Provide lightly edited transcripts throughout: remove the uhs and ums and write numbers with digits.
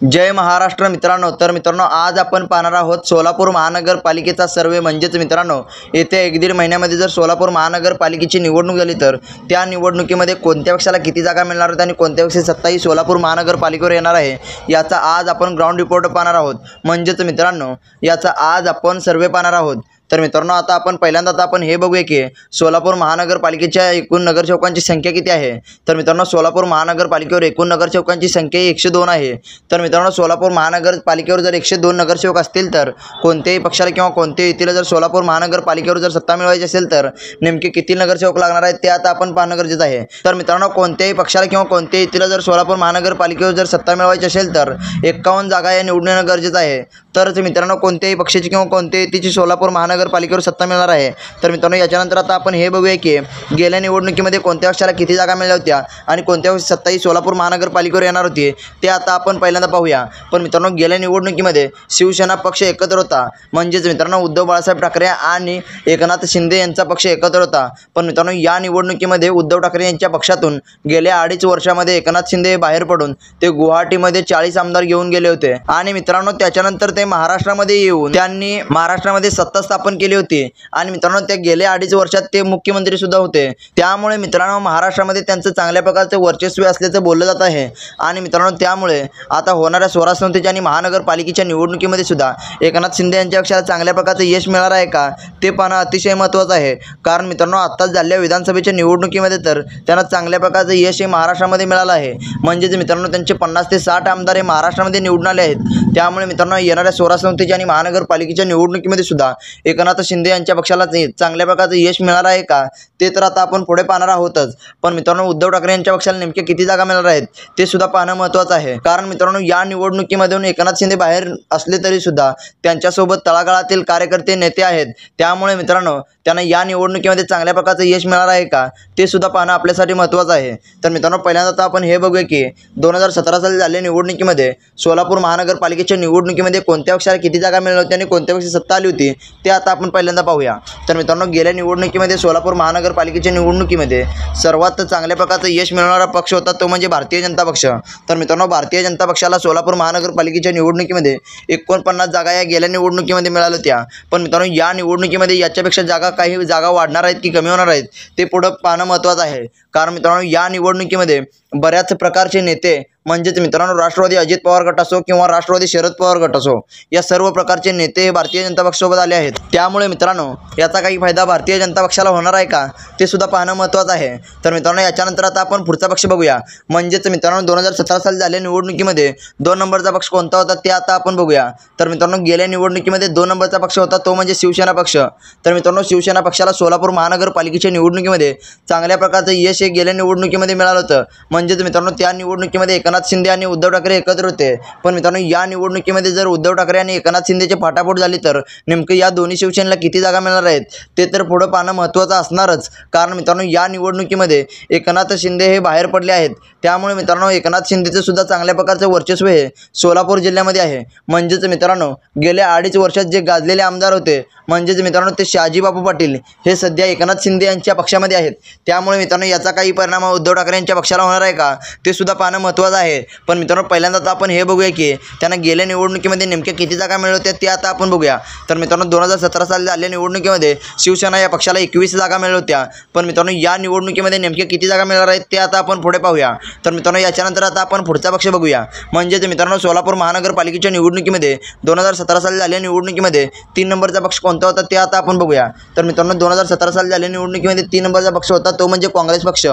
जय महाराष्ट्र मित्रांनो. तर मित्रांनो, आज आपण पाहणार आहोत सोलापूर महानगरपालिकेचा सर्वे. म्हणजेच मित्रांनो, येत्या 1-1.5 महिन्यामध्ये जर सोलापूर महानगरपालिकेची निवडणूक झाली तर त्या निवडणुकीमध्ये कोणत्या पक्षाला किती जागा मिळणार आहेत आणि कोणत्या पक्षाची सत्ता ही सोलापूर महानगरपालिकेवर येणार आहे, याचा आज आपण ग्राउंड रिपोर्ट पाहणार आहोत. म्हणजेच मित्रांनो, याचा आज आपण सर्वे पाहणार आहोत. तर मित्रांनो, आता आपण पहिल्यांदा आपण हे बघूया की सोलापूर महानगरपालिकेच्या एकूण नगरसेवकांची संख्या किती आहे. तर मित्रांनो, सोलापूर महानगरपालिकेवर एकूण नगरसेवकांची संख्या 102 आहे. तर मित्रांनो, सोलापूर महानगरपालिकेवर जर 102 नगरसेवक असतील तर कोणत्याही पक्षाला किंवा कोणत्याही युतीला जर सोलापूर महानगरपालिकेवर जर सत्ता मिळवायची असेल तर नेमके किती नगरसेवक लागणार आहेत ते आता आपण पाहणं गरजेचं आहे. तर मित्रांनो, कोणत्याही पक्षाला किंवा कोणत्याही युतीला जर सोलापूर महानगरपालिकेवर जर सत्ता मिळवायची असेल तर 51 जागा या निवडून येणं गरजेचं आहे. तरच मित्रांनो, कोणत्याही पक्षाची किंवा कोणत्याही युतीची सोलापूर महानगरपालिकेवर सत्ता मिळणार आहे. तर मित्रांनो, याच्यानंतर आता आपण हे बघूया की गेल्या निवडणुकीमध्ये कोणत्या पक्षाला किती जागा मिळाल्या होत्या आणि कोणत्या पक्षाची सत्ता ही सोलापूर महानगरपालिकेवर येणार होती ते आता आपण पहिल्यांदा पाहूया. पण मित्रांनो, गेल्या निवडणुकीमध्ये शिवसेना पक्ष एकत्र होता. म्हणजेच मित्रांनो, उद्धव बाळासाहेब ठाकरे आणि एकनाथ शिंदे यांचा पक्ष एकत्र होता. पण मित्रांनो, या निवडणुकीमध्ये उद्धव ठाकरे यांच्या पक्षातून गेल्या 2.5 वर्षामध्ये एकनाथ शिंदे बाहेर पडून ते गुवाहाटीमध्ये 40 आमदार घेऊन गेले होते. आणि मित्रांनो, त्याच्यानंतर ते महाराष्ट्रामध्ये येऊन त्यांनी महाराष्ट्रामध्ये सत्ता स्थापन केली होती. आणि मित्रांनो, त्या गेल्या 2.5 वर्षात ते मुख्यमंत्री सुद्धा होते. त्यामुळे मित्रांनो, महाराष्ट्रामध्ये त्यांचं चांगल्या प्रकारचे वर्चस्व असल्याचं बोललं जात आहे. आणि मित्रांनो, त्यामुळे आता होणाऱ्या स्वराज्य संस्थेच्या आणि महानगरपालिकेच्या निवडणुकीमध्ये सुद्धा एकनाथ शिंदे यांच्या पक्षाला चांगल्या प्रकारचे यश मिळणार आहे का ते पाहणं अतिशय महत्त्वाचं आहे. कारण मित्रांनो, आत्ताच झालेल्या विधानसभेच्या निवडणुकीमध्ये तर त्यांना चांगल्या प्रकारचे यश हे महाराष्ट्रामध्ये मिळालं आहे. म्हणजेच मित्रांनो, त्यांचे 50 ते 60 आमदार हे महाराष्ट्रामध्ये निवडून आले आहेत. त्यामुळे मित्रांनो, येणाऱ्या स्वराज्य संस्थेच्या आणि महानगरपालिकेच्या निवडणुकीमध्ये सुद्धा एकनाथ शिंदे यांच्या पक्षाला चांगल्या प्रकारचे यश मिळणार आहे का ते तर आता आपण पुढे पाहणार आहोतच. पण मित्रांनो, उद्धव ठाकरे यांच्या पक्षाला नेमके किती जागा मिळणार आहेत ते सुद्धा पाहणं महत्त्वाचं आहे. कारण मित्रांनो, या निवडणुकीमधून एकनाथ शिंदे बाहेर असले तरी सुद्धा त्यांच्यासोबत तळागाळातील कार्यकर्ते नेते आहेत. त्यामुळे मित्रांनो, त्यांना या निवडणुकीमध्ये चांगल्या प्रकारचे यश मिळणार आहे का ते सुद्धा पाहणं आपल्यासाठी महत्त्वाचं आहे. तर मित्रांनो, पहिल्यांदा आपण हे बघूया की 2017 साली झालेल्या निवडणुकीमध्ये सोलापूर महानगरपालिकेच्या निवडणुकीमध्ये कोणत्या पक्षाला किती जागा मिळाल्या होत्या आणि कोणत्या पक्षाची सत्ता आली होती ते आता आपण पहिल्यांदा पाहूया. तर मित्रांनो, गेल्या निवडणुकीमध्ये सोलापूर महानगरपालिकेच्या निवडणुकीमध्ये सर्वात चांगल्या प्रकारचं यश मिळवणारा पक्ष होता तो म्हणजे भारतीय जनता पक्ष. तर मित्रांनो, भारतीय जनता पक्षाला सोलापूर महानगरपालिकेच्या निवडणुकीमध्ये 49 जागा या गेल्या निवडणुकीमध्ये मिळाल्या होत्या. पण मित्रांनो, या निवडणुकीमध्ये याच्यापेक्षा काही जागा वाढणार आहेत की कमी होणार आहेत ते पुढं पाहणं महत्त्वाचं आहे. कारण मित्रांनो, या निवडणुकीमध्ये बऱ्याच प्रकारचे नेते म्हणजेच मित्रांनो, राष्ट्रवादी अजित पवार गट असो किंवा राष्ट्रवादी शरद पवार गट असो, या सर्व प्रकारचे नेते भारतीय जनता पक्षासोबत आले आहेत. त्यामुळे मित्रांनो, याचा काही फायदा भारतीय जनता पक्षाला होणार आहे का ते सुद्धा पाहणं महत्त्वाचं आहे. तर मित्रांनो, याच्यानंतर आता आपण पुढचा पक्ष बघूया. म्हणजेच मित्रांनो, 2017 साली झालेल्या निवडणुकीमध्ये 2 नंबरचा पक्ष कोणता होता ते आता आपण बघूया. तर मित्रांनो, गेल्या निवडणुकीमध्ये 2 नंबरचा पक्ष होता तो म्हणजे शिवसेना पक्ष. तर मित्रांनो, शिवसेना पक्षाला सोलापूर महानगरपालिकेच्या निवडणुकीमध्ये चांगल्या प्रकारचं यश हे गेल्या निवडणुकीमध्ये मिळालं होतं. म्हणजेच मित्रांनो, त्या निवडणुकीमध्ये एकनाथ शिंदे आणि उद्धव ठाकरे एकत्र होते. पण मित्रांनो, या निवडणुकीमध्ये जर उद्धव ठाकरे आणि एकनाथ शिंदेची फाटाफूट झाली तर नेमकं या दोन्ही शिवसेनेला किती जागा मिळणार आहेत ते तर पुढं पाहणं महत्त्वाचं असणारच. कारण मित्रांनो, या निवडणुकीमध्ये एकनाथ शिंदे हे बाहेर पडले आहेत. त्यामुळे मित्रांनो, एकनाथ शिंदेचं सुद्धा चांगल्या प्रकारचं वर्चस्व हे सोलापूर जिल्ह्यामध्ये आहे. म्हणजेच मित्रांनो, गेल्या 2.5 वर्षात जे गाजलेले आमदार होते म्हणजेच मित्रांनो, ते शहाजीबापू पाटील हे सध्या एकनाथ शिंदे यांच्या पक्षामध्ये आहेत. त्यामुळे मित्रांनो, याचा काही परिणाम उद्धव ठाकरे यांच्या पक्षाला होणार आहे का ते सुद्धा पाहणं महत्त्वाचं आहे. पण मित्रांनो, पहिल्यांदा आपण हे बघूया की त्यांना गेल्या निवडणुकीमध्ये नेमक्या किती जागा मिळाल्या होत्या ते आता आपण बघूया. तर मित्रांनो, 2017 साली झालेल्या निवडणुकीमध्ये शिवसेना या पक्षाला 21 जागा मिळाल्या होत्या. पण मित्रांनो, या निवडणुकीमध्ये नेमक्या किती जागा मिळणार आहेत ते आता आपण पुढे पाहूया. तर मित्रांनो, याच्यानंतर आता आपण पुढचा पक्ष बघूया. म्हणजेच मित्रांनो, सोलापूर महानगरपालिकेच्या निवडणुकीमध्ये 2017 साली झालेल्या निवडणुकीमध्ये 3 नंबरचा पक्ष कोणता होता ते आता आपण बघूया. तर मित्रांनो, 2017 साली झालेल्या निवडणुकीमध्ये 3 नंबरचा पक्ष होता तो म्हणजे काँग्रेस पक्ष.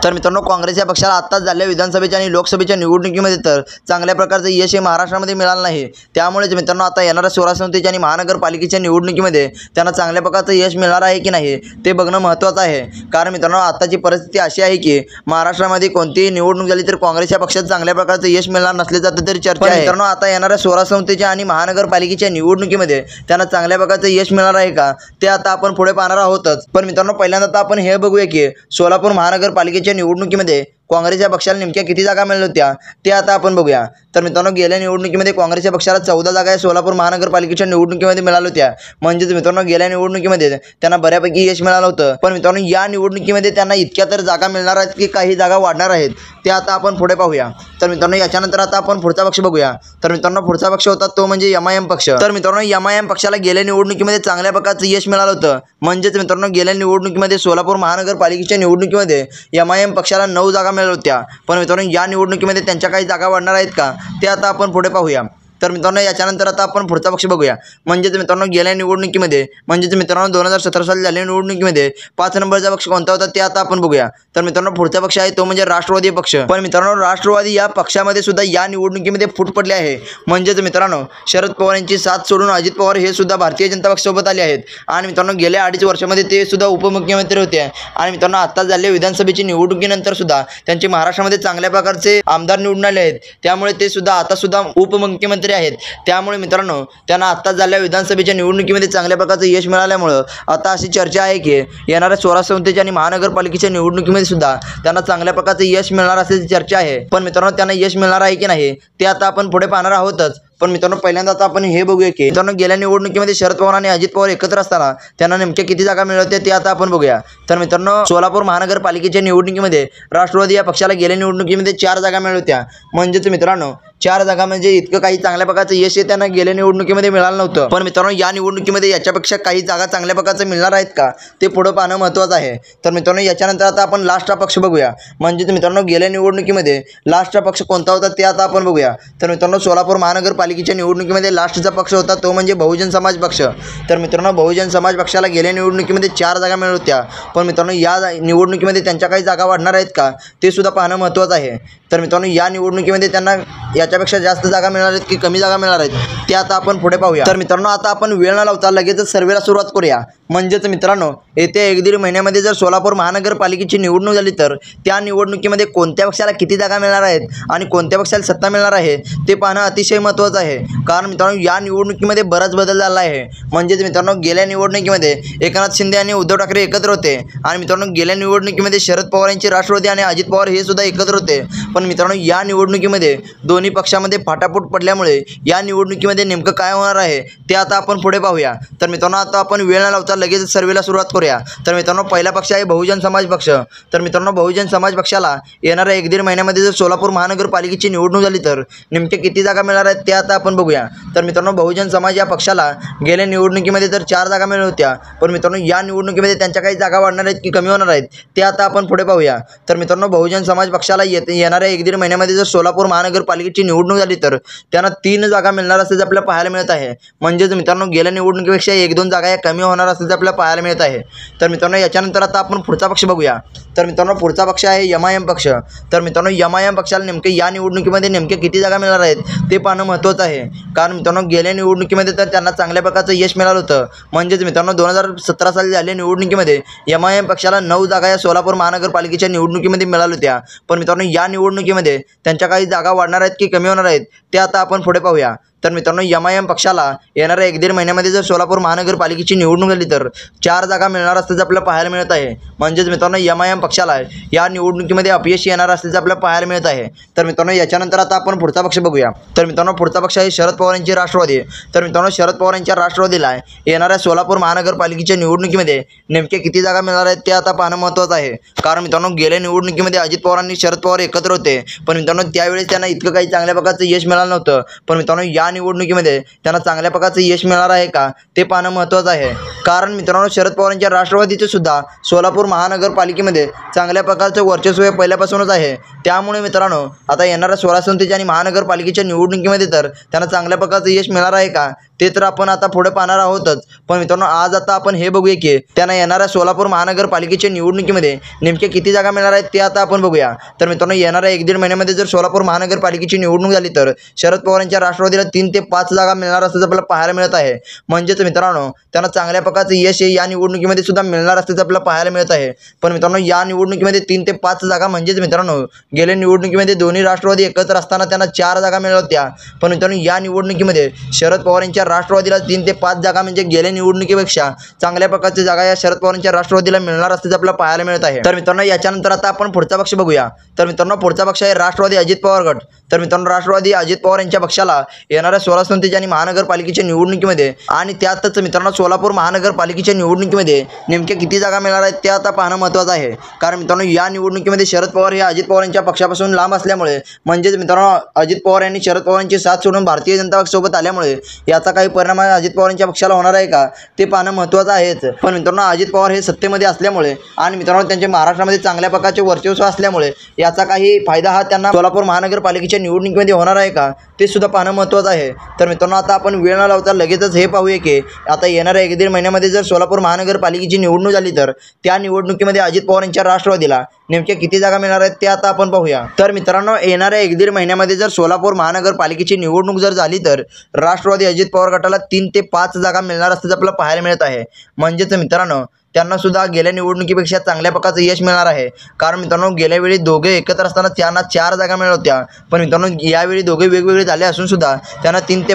तर मित्रांनो, काँग्रेस या पक्षाला आत्ताच झालेल्या विधानसभेच्या आणि लोकसभेच्या निवडणुकीमध्ये तर चांगल्या प्रकारचं यश हे महाराष्ट्रामध्ये मिळालं नाही. त्यामुळेच मित्रांनो, आता येणाऱ्या स्वराज्य संस्थेच्या आणि महानगरपालिकेच्या निवडणुकीमध्ये त्यांना चांगल्या प्रकारचं यश मिळणार आहे की नाही ते बघणं महत्त्वाचं आहे. कारण मित्रांनो, आताची परिस्थिती अशी आहे की महाराष्ट्रामध्ये कोणतीही निवडणूक झाली तर काँग्रेस या पक्षात चांगल्या प्रकारचं यश मिळणार नसल्याचं तरी चर्चा आहे. मित्रांनो, आता येणाऱ्या स्वराज्य संस्थेच्या आणि महानगरपालिकेच्या निवडणुकीमध्ये त्यांना चांगल्या प्रकारचं यश मिळणार आहे का ते आता आपण पुढे पाहणार आहोतच. पण मित्रांनो, पहिल्यांदा आपण हे बघूया की सोलापूर महानगरपालिकेच्या निवडणुकीमध्ये काँग्रेसच्या पक्षाला नेमक्या किती जागा मिळाल्या होत्या ते आता आपण बघूया। तर मित्रांनो गेल्या निवडणुकीमध्ये काँग्रेसच्या पक्षाला 14 जागा या सोलापूर महानगरपालिकेच्या निवडणुकीमध्ये मिळाल्या होत्या। म्हणजेच मित्रांनो गेल्या निवडणुकीमध्ये त्यांना बऱ्यापैकी यश मिळालं होतं। पण मित्रांनो या निवडणुकीमध्ये त्यांना इतक्या तर जागा मिळणार आहेत की काही जागा वाढणार आहेत ते आता आपण पुढे पाहूया। तर मित्रांनो याच्यानंतर आता आपण पुढचा पक्ष बघूया। तर मित्रांनो पुढचा पक्ष होता तो म्हणजे MIM पक्ष। तर मित्रांनो MIM पक्षाला गेल्या निवडणुकीमध्ये चांगल्या प्रकारचं यश मिळालं होतं। म्हणजेच मित्रांनो गेल्या निवडणुकीमध्ये सोलापूर महानगरपालिकेच्या निवडणुकीमध्ये MIM पक्षाला 9 जागा मिळाल्या होत्या। पण मित्रांनो या निवडणुकीमध्ये त्यांच्या काही जागा वाढणार आहेत का ते आता आपण पुढे पाहूया। तर मित्रांनो याच्यानंतर आता आपण पुढचा पक्ष बघूया। म्हणजेच मित्रांनो गेल्या निवडणुकीमध्ये म्हणजेच मित्रांनो 2017 साली झालेल्या निवडणुकीमध्ये 5 नंबरचा पक्ष कोणता होता ते आता आपण बघूया। तर मित्रांनो पुढचा पक्ष आहे तो म्हणजे राष्ट्रवादी पक्ष। पण मित्रांनो राष्ट्रवादी या पक्षामध्ये सुद्धा या निवडणुकीमध्ये फूट पडली आहे। म्हणजेच मित्रांनो शरद पवार यांची साथ सोडून अजित पवार हे सुद्धा भारतीय जनता पक्षासोबत आले आहेत आणि मित्रांनो गेल्या 2.5 वर्षामध्ये ते सुद्धा उपमुख्यमंत्री होते आणि मित्रांनो आता झालेल्या विधानसभेची निवडणुकीनंतर सुद्धा त्यांचे महाराष्ट्रामध्ये चांगल्या प्रकारचे आमदार निवडून आले आहेत। त्यामुळे ते सुद्धा आता सुद्धा उपमुख्यमंत्री आहेत। त्यामुळे मित्रांनो त्यांना आता झालेल्या विधानसभेच्या निवडणुकीमध्ये चांगल्या प्रकारचं यश मिळाल्यामुळे आता अशी चर्चा आहे की येणाऱ्या स्वराज्य संस्थेच्या आणि महानगरपालिकेच्या निवडणुकीमध्ये सुद्धा त्यांना चांगल्या प्रकारचं यश मिळणार असल्याची चर्चा आहे। पण मित्रांनो त्यांना यश मिळणार आहे की नाही ते आता आपण पुढे पाहणार आहोतच। पण मित्रांनो पहिल्यांदा आता आपण हे बघूया की मित्रांनो गेल्या निवडणुकीमध्ये शरद पवार आणि अजित पवार एकत्र असताना त्यांना नेमक्या किती जागा मिळाल्या होत्या ते आता आपण बघूया। तर मित्रांनो सोलापूर महानगरपालिकेच्या निवडणुकीमध्ये राष्ट्रवादी या पक्षाला गेल्या निवडणुकीमध्ये 4 जागा मिळाल्या होत्या। म्हणजेच मित्रांनो 4 जागा म्हणजे इतकं काही चांगल्या प्रकारचं यश त्यांना गेल्या निवडणुकीमध्ये मिळालं नव्हतं। पण मित्रांनो या निवडणुकीमध्ये याच्यापेक्षा काही जागा चांगल्या प्रकारचं मिळणार आहेत का ते पुढे पाहणं महत्त्वाचं आहे। तर मित्रांनो याच्यानंतर आता आपण लास्टचा पक्ष बघूया। म्हणजेच मित्रांनो गेल्या निवडणुकीमध्ये लास्टचा पक्ष कोणता होता ते आता आपण बघूया। तर मित्रांनो सोलापूर महानगरपालिकेच्या निवडणुकीमध्ये लास्टचा पक्ष होता तो म्हणजे बहुजन समाज पक्ष। तर मित्रांनो बहुजन समाज पक्षाला गेल्या निवडणुकीमध्ये 4 जागा मिळाल्या होत्या। पण मित्रांनो या निवडणुकीमध्ये त्यांच्या काही जागा वाढणार आहेत का ते सुद्धा पाहणं महत्त्वाचं आहे। तर मित्रांनो या निवडणुकीमध्ये त्यांना याच्यापेक्षा जास्त जागा मिळणार आहेत की कमी जागा मिळणार आहेत ते आता आपण पुढे पाहूया। तर मित्रांनो आता आपण वेळ न लावता लगेचच सर्वेला सुरुवात करूया। म्हणजेच मित्रांनो येत्या 1-1.5 महिन्यामध्ये जर सोलापूर महानगरपालिकेची निवडणूक झाली तर त्या निवडणुकीमध्ये कोणत्या पक्षाला किती जागा मिळणार आहेत आणि कोणत्या पक्षाला सत्ता मिळणार आहे ते पाहणं अतिशय महत्त्वाचं आहे। कारण मित्रांनो या निवडणुकीमध्ये बराच बदल झाला आहे। म्हणजेच मित्रांनो गेल्या निवडणुकीमध्ये एकनाथ शिंदे आणि उद्धव ठाकरे एकत्र होते आणि मित्रांनो गेल्या निवडणुकीमध्ये शरद पवार यांची राष्ट्रवादी आणि अजित पवार हे सुद्धा एकत्र होते। पण मित्रांनो या निवडणुकीमध्ये दोन्ही पक्षामध्ये फाटाफूट पडल्यामुळे या निवडणुकीमध्ये नेमकं काय होणार आहे ते आता आपण पुढे पाहूया। तर मित्रांनो आता आपण वेळ न लावता लगेच सर्वेला सुरुवात करूया। तर मित्रांनो पहिला पक्ष आहे बहुजन समाज पक्ष। तर मित्रांनो बहुजन समाज पक्षाला येणाऱ्या 1-1.5 महिन्यामध्ये जर सोलापूर महानगरपालिकेची निवडणूक झाली तर नेमके किती जागा मिळणार आहेत ते आता आपण बघूया। तर मित्रांनो बहुजन समाज या पक्षाला गेल्या निवडणुकीमध्ये तर 4 जागा मिळाल्या होत्या। पण मित्रांनो या निवडणुकीमध्ये त्यांच्या काही जागा वाढणार आहेत की कमी होणार आहेत ते आता आपण पुढे पाहूया। तर मित्रांनो बहुजन समाज पक्षाला येणाऱ्या 1-1.5 महिन्यामध्ये जर सोलापूर महानगरपालिकेची निवडणूक झाली तर त्यांना 3 जागा मिळणार असल्याचं आपल्याला पाहायला मिळत आहे। म्हणजेच मित्रांनो गेल्या निवडणुकीपेक्षा 1-2 जागा या कमी होणार असल्याचं आपल्याला पाहायला मिळत आहे। तर मित्रांनो याच्यानंतर आता आपण पुढचा पक्ष बघूया। तर मित्रांनो पुढचा पक्ष आहे MIM पक्ष। तर मित्रांनो MIM पक्षाला नेमके या निवडणुकीमध्ये नेमके किती जागा मिळणार आहेत ते पाहणं महत्त्वाचं आहे। कारण मित्रांनो गेल्या निवडणुकीमध्ये तर त्यांना चांगल्या प्रकारचं यश मिळालं होतं। म्हणजेच मित्रांनो 2017 साली झालेल्या निवडणुकीमध्ये MIM पक्षाला 9 जागा या सोलापूर महानगरपालिकेच्या निवडणुकीमध्ये मिळाल्या होत्या। पण मित्रांनो या निवडणुकीमध्ये त्यांच्या काही जागा वाढणार आहेत की कमी होणार आहेत ते आता आपण पुढे पाहूया। तर मित्रांनो MIM पक्षाला येणाऱ्या 1-1.5 महिन्यामध्ये जर सोलापूर महानगरपालिकेची निवडणूक झाली तर 4 जागा मिळणार असल्याचं आपल्याला पाहायला मिळत आहे। म्हणजेच मित्रांनो MIM पक्षाला या निवडणुकीमध्ये अपयश येणार असल्याचं आपल्याला पाहायला मिळत आहे। तर मित्रांनो याच्यानंतर आता आपण पुढचा पक्ष बघूया। तर मित्रांनो पुढचा पक्ष आहे शरद पवार यांची राष्ट्रवादी। तर मित्रांनो शरद पवार यांच्या राष्ट्रवादीला येणाऱ्या सोलापूर महानगरपालिकेच्या निवडणुकीमध्ये नेमके किती जागा मिळणार आहेत ते आता पाहणं महत्त्वाचं आहे। कारण मित्रांनो गेल्या निवडणुकीमध्ये अजित पवार आणि शरद पवार एकत्र होते। पण मित्रांनो त्यावेळेस त्यांना इतकं काही चांगल्या प्रकारचं यश मिळालं नव्हतं। पण मित्रांनो या निवडणुकीमध्ये त्यांना चांगल्या प्रकारचं यश मिळणार आहे का ते पाहणं महत्त्वाचं आहे। कारण मित्रांनो शरद पवारांच्या राष्ट्रवादीचे सुद्धा सोलापूर महानगरपालिकेमध्ये चांगल्या प्रकारचं वर्चस्व पहिल्यापासूनच आहे। त्यामुळे मित्रांनो आता येणाऱ्या स्वराज्य संस्थेच्या आणि महानगरपालिकेच्या निवडणुकीमध्ये तर त्यांना चांगल्या प्रकारचं यश मिळणार आहे का ते तर आपण आता पुढे पाहणार आहोतच। पण मित्रांनो आज आता आपण हे बघूया की त्यांना येणाऱ्या सोलापूर महानगरपालिकेच्या निवडणुकीमध्ये नेमके किती जागा मिळणार आहेत ते आता आपण बघूया। तर मित्रांनो येणाऱ्या 1-1.5 महिन्यामध्ये जर सोलापूर महानगरपालिकेची निवडणूक झाली तर शरद पवार यांच्या राष्ट्रवादीला 3 ते 5 जागा मिळणार असल्याचं आपल्याला पाहायला मिळत आहे। म्हणजेच मित्रांनो त्यांना चांगल्या प्रकारचं यश या निवडणुकीमध्ये सुद्धा मिळणार असल्याचं आपल्याला पाहायला मिळत आहे। पण मित्रांनो या निवडणुकीमध्ये 3 ते 5 जागा म्हणजेच मित्रांनो गेल्या निवडणुकीमध्ये दोन्ही राष्ट्रवादी एकत्र असताना त्यांना 4 जागा मिळाल्या होत्या। पण मित्रांनो या निवडणुकीमध्ये शरद पवार यांच्या राष्ट्रवादीला 3 ते 5 जागा म्हणजे गेल्या निवडणुकीपेक्षा चांगल्या प्रकारची जागा या शरद पवारांच्या राष्ट्रवादीला मिळणार असल्याचं आपल्याला पाहायला मिळत आहे। तर मित्रांनो याच्यानंतर आता आपण पुढचा पक्ष बघूया। तर मित्रांनो पुढचा पक्ष आहे राष्ट्रवादी अजित पवार गट। तर मित्रांनो राष्ट्रवादी अजित पवार यांच्या पक्षाला येणाऱ्या 16 संसदीय आणि महानगरपालिकेच्या निवडणुकीमध्ये आणि त्यातच मित्रांनो सोलापूर महानगरपालिकेच्या निवडणुकीमध्ये नेमक्या किती जागा मिळणार आहेत ते आता पाहणं महत्त्वाचं आहे। कारण मित्रांनो या निवडणुकीमध्ये शरद पवार हे अजित पवार यांच्या पक्षापासून लांब असल्यामुळे म्हणजेच मित्रांनो अजित पवार यांनी शरद पवारांची साथ सोडून भारतीय जनता पक्षासोबत आल्यामुळे याचा काही परिणाम अजित पवार यांच्या पक्षाला होणार आहे का ते पाहणं महत्त्वाचं आहेच। पण मित्रांनो अजित पवार हे सत्तेमध्ये असल्यामुळे आणि मित्रांनो त्यांचे महाराष्ट्रामध्ये चांगल्या प्रकारचे वर्चस्व असल्यामुळे याचा काही फायदा हा त्यांना सोलापूर महानगरपालिकेच्या निवडणुकीमध्ये होणार आहे का ते सुद्धा पाहणं महत्त्वाचं आहे। तर मित्रांनो आता आपण वेळ न लावता लगेचच हे पाहूया की आता येणाऱ्या 1-1.5 महिन्यामध्ये जर सोलापूर महानगरपालिकेची निवडणूक झाली तर त्या निवडणुकीमध्ये अजित पवार यांच्या राष्ट्रवादीला नेमक्या किती जागा मिळणार आहेत ते आता आपण पाहूया। तर मित्रांनो येणाऱ्या 1-1.5 महिन्यामध्ये जर सोलापूर महानगरपालिकेची निवडणूक जर झाली तर राष्ट्रवादी अजित पवार गटाला 3 ते 5 जागा मिळणार असल्याचं आपल्याला पाहायला मिळत आहे। म्हणजेच मित्रांनो त्यांना सुद्धा गेल्या निवडणुकीपेक्षा चांगल्या प्रकारचं यश मिळणार आहे। कारण मित्रांनो गेल्या वेळी दोघे एकत्र असताना त्यांना 4 जागा मिळत होत्या, पण मित्रांनो यावेळी दोघे वेगवेगळे झाले असून सुद्धा त्यांना 3 ते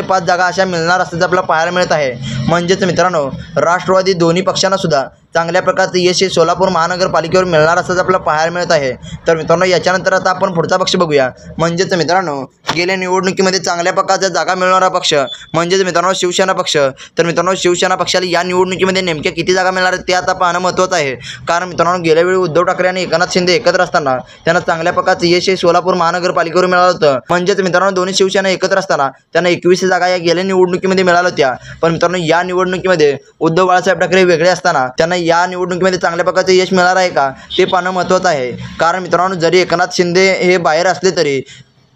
5 जागा अशा मिळणार असल्याचं आपल्याला पाहायला मिळत आहे। म्हणजेच मित्रांनो राष्ट्रवादी दोन्ही पक्षांना सुद्धा चांगल्या प्रकारचं यश हे सोलापूर महानगरपालिकेवर मिळणार असल्याचं आपल्याला पाहायला मिळत आहे। तर मित्रांनो याच्यानंतर आता आपण पुढचा पक्ष बघूया। म्हणजेच मित्रांनो गेल्या निवडणुकीमध्ये चांगल्या प्रकारच्या जागा मिळणारा पक्ष म्हणजेच मित्रांनो शिवसेना पक्ष। तर मित्रांनो शिवसेना पक्षाला या निवडणुकीमध्ये नेमक्या किती जागा मिळणार आहेत ते आता पाहणं महत्त्वाचं आहे। कारण मित्रांनो गेल्या वेळी उद्धव ठाकरे आणि एकनाथ शिंदे एकत्र असताना त्यांना चांगल्या प्रकारचं यश हे सोलापूर महानगरपालिकेवर मिळालं होतं। म्हणजेच मित्रांनो दोन्ही शिवसेना एकत्र असताना त्यांना 21 जागा या गेल्या निवडणुकीमध्ये मिळाल्या होत्या। पण मित्रांनो या निवडणुकीमध्ये उद्धव बाळासाहेब ठाकरे वेगळे असताना त्यांना या निवडणुकीमध्ये चांगल्या प्रकारचं यश मिळणार आहे का ते पाहणं महत्त्वाचं आहे। कारण मित्रांनो जरी एकनाथ शिंदे हे बाहेर असले तरी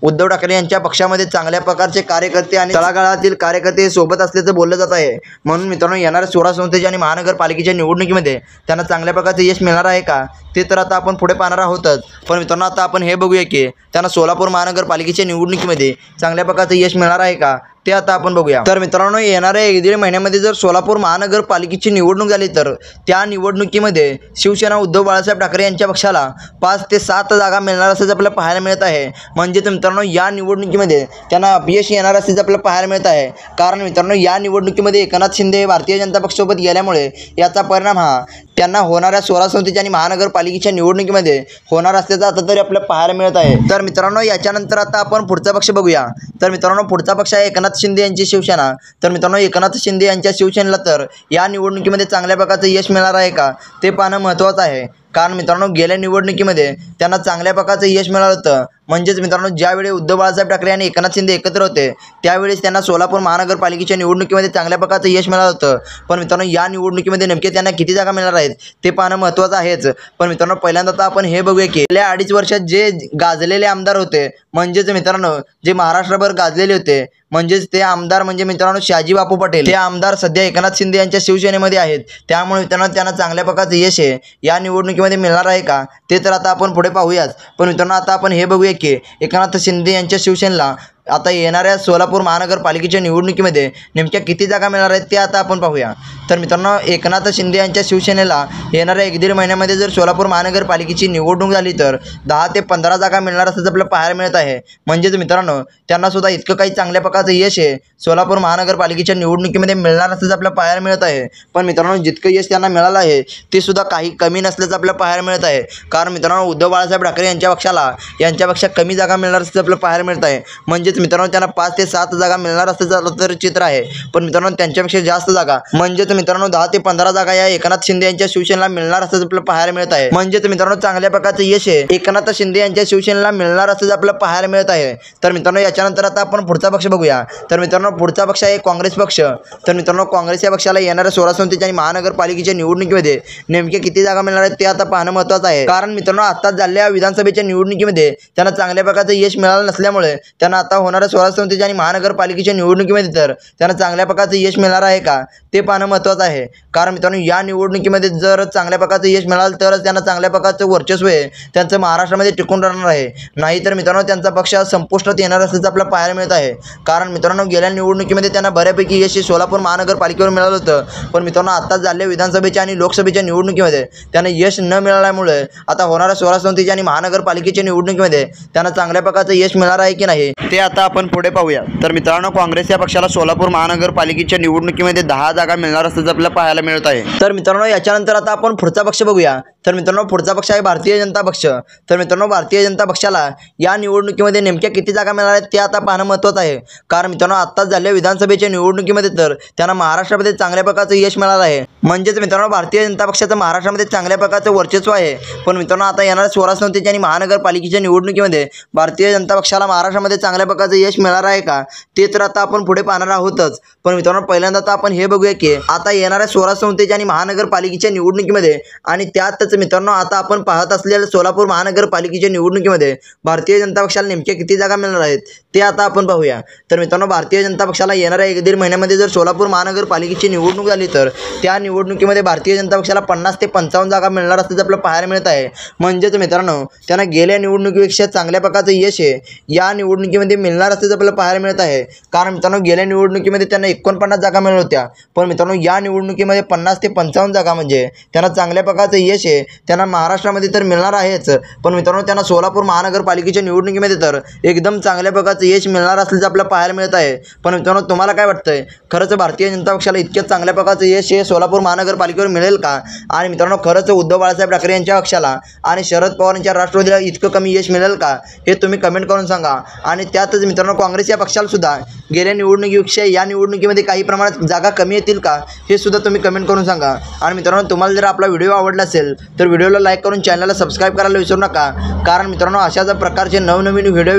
उद्धव ठाकरे यांच्या पक्षामध्ये चांगल्या प्रकारचे कार्यकर्ते आणि तळागाळातील कार्यकर्ते सोबत असल्याचं बोललं जात आहे। म्हणून मित्रांनो येणाऱ्या 16 संसदीय आणि महानगरपालिकेच्या निवडणुकीमध्ये त्यांना चांगल्या प्रकारचे यश मिळणार आहे का ते तर आता आपण पुढे पाहणार आहोतच। पण मित्रांनो आता आपण हे बघूया की त्यांना सोलापूर महानगरपालिकेच्या निवडणुकीमध्ये चांगल्या प्रकारचं यश मिळणार आहे का ते आता आपण बघूया। तर मित्रांनो येणाऱ्या 1-1.5 महिन्यामध्ये जर सोलापूर महानगरपालिकेची निवडणूक झाली तर त्या निवडणुकीमध्ये शिवसेना उद्धव बाळासाहेब ठाकरे यांच्या पक्षाला 5 ते 7 जागा मिळणार असल्याचं आपल्याला पाहायला मिळत आहे। म्हणजेच मित्रांनो या निवडणुकीमध्ये त्यांना अपयश येणार असल्याचं आपल्याला पाहायला मिळत आहे। कारण मित्रांनो या निवडणुकीमध्ये एकनाथ शिंदे भारतीय जनता पक्षासोबत गेल्यामुळे याचा परिणाम हा त्यांना होणाऱ्या 16 संसदीय आणि महानगरपालिकेच्या निवडणुकीमध्ये होणार असल्याचं आता तरी आपल्याला पाहायला मिळत आहे। तर मित्रांनो याच्यानंतर आता आपण पुढचा पक्ष बघूया। तर मित्रांनो पुढचा पक्ष आहे एकनाथ शिंदे यांची शिवसेना। तर मित्रांनो एकनाथ शिंदे यांच्या शिवसेनेला तर या निवडणुकीमध्ये चांगल्या प्रकारचं यश मिळणार आहे का ते पाहणं महत्त्वाचं आहे। कारण मित्रांनो गेल्या निवडणुकीमध्ये त्यांना चांगल्या प्रकारचं यश मिळालं होतं। म्हणजेच मित्रांनो ज्यावेळी उद्धव बाळासाहेब ठाकरे आणि एकनाथ शिंदे एकत्र होते त्यावेळेस त्यांना सोलापूर महानगरपालिकेच्या निवडणुकीमध्ये चांगल्या प्रकारचं यश मिळालं होतं। पण मित्रांनो या निवडणुकीमध्ये नेमके त्यांना किती जागा मिळणार आहेत ते पाहणं महत्त्वाचं आहेच। पण मित्रांनो पहिल्यांदा तर आपण हे बघूया की गेल्या 2.5 वर्षात जे गाजलेले आमदार होते म्हणजेच मित्रांनो जे महाराष्ट्रभर गाजलेले होते म्हणजेच ते आमदार म्हणजे मित्रांनो शहाजी बापू पटेल हे आमदार सध्या एकनाथ शिंदे यांच्या शिवसेनेमध्ये आहेत। त्यामुळे त्यांना चांगल्या प्रकारचं यश आहे या निवडणुकीमध्ये मिळणार आहे का ते तर आता आपण पुढे पाहूयाच। पण मित्रांनो आता आपण हे बघूया की एकनाथ शिंदे यांच्या शिवसेनेला आता येणाऱ्या सोलापूर महानगरपालिकेच्या निवडणुकीमध्ये नेमक्या किती जागा मिळणार आहेत ते आता आपण पाहूया। तर मित्रांनो एकनाथ शिंदे यांच्या शिवसेनेला येणाऱ्या 1-1.5 महिन्यामध्ये जर सोलापूर महानगरपालिकेची निवडणूक झाली तर 10 ते 15 जागा मिळणार असल्याचं आपल्याला पाहायला मिळत आहे। म्हणजेच मित्रांनो त्यांना सुद्धा इतकं काही चांगल्या प्रकारचं यश आहे सोलापूर महानगरपालिकेच्या निवडणुकीमध्ये मिळणार असल्याचं आपल्याला पाहायला मिळत आहे। पण मित्रांनो जितकं यश त्यांना मिळालं आहे ते सुद्धा काही कमी नसल्याचं आपल्याला पाहायला मिळत आहे। कारण मित्रांनो उद्धव बाळासाहेब ठाकरे यांच्या पक्षाला यांच्यापेक्षा कमी जागा मिळणार असल्याचं आपल्याला पाहायला मिळत आहे। म्हणजेच मित्रांनो त्यांना 5 ते 7 जागा मिळणार असल्याचं तर चित्र आहे। पण मित्रांनो त्यांच्यापेक्षा जास्त जागा म्हणजेच मित्रांनो 10 ते 15 जागा या एकनाथ शिंदे यांच्या शिवसेनेला मिळणार असल्याचं आपल्याला पाहायला मिळत आहे। म्हणजेच मित्रांनो चांगल्या प्रकारचं यश आहे एकनाथ शिंदे यांच्या शिवसेनेला मिळणार असल्याचं आपल्याला पाहायला मिळत आहे। तर मित्रांनो याच्यानंतर आता आपण पुढचा पक्ष बघूया। तर मित्रांनो पुढचा पक्ष आहे काँग्रेस पक्ष। तर मित्रांनो काँग्रेस या पक्षाला येणाऱ्या 16 संसदीय आणि महानगरपालिकेच्या निवडणुकीमध्ये नेमके किती जागा मिळणार आहेत ते आता पाहणं महत्त्वाचं आहे। कारण मित्रांनो आत्ताच झालेल्या विधानसभेच्या निवडणुकीमध्ये त्यांना चांगल्या प्रकारचं यश मिळालं नसल्यामुळे त्यांना आता होणाऱ्या 16 संसदीय आणि महानगरपालिकेच्या निवडणुकीमध्ये तर त्यांना चांगल्या प्रकारचं यश मिळणार आहे का ते पाहणं महत्त्वाचं आहे। कारण मित्रांनो या निवडणुकीमध्ये जर चांगल्या प्रकारचं यश मिळालं तरच त्यांना चांगल्या प्रकारचं वर्चस्व आहे त्यांचं महाराष्ट्रामध्ये टिकून राहणार आहे। नाहीतर मित्रांनो त्यांचा पक्ष संपुष्टात येणार असल्याचं आपल्याला पाहायला मिळत आहे। कारण मित्रांनो गेल्या निवडणुकीमध्ये त्यांना बऱ्यापैकी यश सोलापूर महानगरपालिकेवर मिळालं होतं। पण मित्रांनो आत्ताच झालेल्या विधानसभेच्या आणि लोकसभेच्या निवडणुकीमध्ये त्यांना यश न मिळाल्यामुळे आता होणाऱ्या 16 संसदीय आणि महानगरपालिकेच्या निवडणुकीमध्ये त्यांना चांगल्या प्रकारचं यश मिळणार आहे की नाही ते आता आपण पुढे पाहूया. तर मित्रांनो, काँग्रेस या पक्षाला सोलापूर महानगरपालिकेच्या निवडणुकीमध्ये 10 जागा मिळणार असल्याचं आपल्याला पाहायला मिळत आहे. तर मित्रांनो, याच्यानंतर आता आपण पुढचा पक्ष बघूया. तर मित्रांनो, पुढचा पक्ष आहे भारतीय जनता पक्ष. तर मित्रांनो, भारतीय जनता पक्षाला या निवडणुकीमध्ये नेमक्या किती जागा मिळणार आहेत ते आता पाहणं महत्त्वाचं आहे. कारण मित्रांनो, आत्ताच झालेल्या विधानसभेच्या निवडणुकीमध्ये तर त्यांना महाराष्ट्रामध्ये चांगल्या प्रकारचं यश मिळालं आहे. म्हणजेच मित्रांनो, भारतीय जनता पक्षाचं महाराष्ट्रामध्ये चांगल्या प्रकारचं वर्चस्व आहे. पण मित्रांनो, आता येणाऱ्या स्वराज संस्थेच्या आणि महानगरपालिकेच्या निवडणुकीमध्ये भारतीय जनता पक्षाला महाराष्ट्रामध्ये चांगल्या प्रकारचं यश मिळणार आहे का, ते तर आता आपण पुढे पाहणार आहोतच. पण मित्रांनो, पहिल्यांदा तर आपण हे बघूया की आता येणाऱ्या स्वराज संस्थेच्या आणि महानगरपालिकेच्या निवडणुकीमध्ये आणि त्यातच मित्रांनो, आता आपण पाहत असलेल्या सोलापूर महानगरपालिकेच्या निवडणुकीमध्ये भारतीय जनता पक्षाला नेमक्या किती जागा मिळणार आहेत ते आता आपण पाहूया. तर मित्रांनो, भारतीय जनता पक्षाला येणाऱ्या 1-1.5 महिन्यामध्ये जर सोलापूर महानगरपालिकेची निवडणूक झाली तर त्या निवडणुकीमध्ये भारतीय जनता पक्षाला 50 ते 55 जागा मिळणार असल्याचं आपल्याला पाहायला मिळत आहे. म्हणजेच मित्रांनो, त्यांना गेल्या निवडणुकीपेक्षा चांगल्या प्रकारचं यश आहे या निवडणुकीमध्ये मिळणार असल्याचं आपल्याला पाहायला मिळत आहे. कारण मित्रांनो, गेल्या निवडणुकीमध्ये त्यांना 49 जागा मिळत होत्या. पण मित्रांनो, या निवडणुकीमध्ये 50 ते 55 जागा म्हणजे त्यांना चांगल्या प्रकारचं यश आहे. त्यांना महाराष्ट्रामध्ये तर मिळणार आहेच, पण मित्रांनो, त्यांना सोलापूर महानगरपालिकेच्या निवडणुकीमध्ये तर एकदम चांगल्या प्रकारचं यश मिळणार असल्याचं आपल्याला पाहायला मिळत आहे. पण मित्रांनो, तुम्हाला काय वाटतंय, खरंच भारतीय जनता पक्षाला इतक्या चांगल्या प्रकारचं यश हे सोलापूर महानगरपालिकेवर मिळेल का? आणि मित्रांनो, खरंच उद्धव बाळासाहेब ठाकरे यांच्या पक्षाला आणि शरद पवार यांच्या राष्ट्रवादीला इतकं कमी यश मिळेल का, हे तुम्ही कमेंट करून सांगा. आणि त्यातच मित्रांनो, काँग्रेस या पक्षाला सुद्धा गेल्या निवडणुकीपेक्षा या निवडणुकीमध्ये काही प्रमाणात जागा कमी येतील का, हे सुद्धा तुम्ही कमेंट करून सांगा. आणि मित्रांनो, तुम्हाला जर आपला व्हिडिओ आवडला असेल तर व्हिडिओला लाईक करून चॅनलला सबस्क्राईब करायला विसरू नका. कारण मित्रांनो, अशाच प्रकारचे नवनवीन व्हिडिओ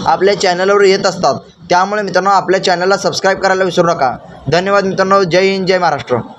आपल्या चॅनलवर येत असतात. त्यामुळे मित्रांनो, आपल्या चॅनलला सबस्क्राईब करायला विसरू नका. धन्यवाद मित्रांनो. जय हिंद, जय महाराष्ट्र.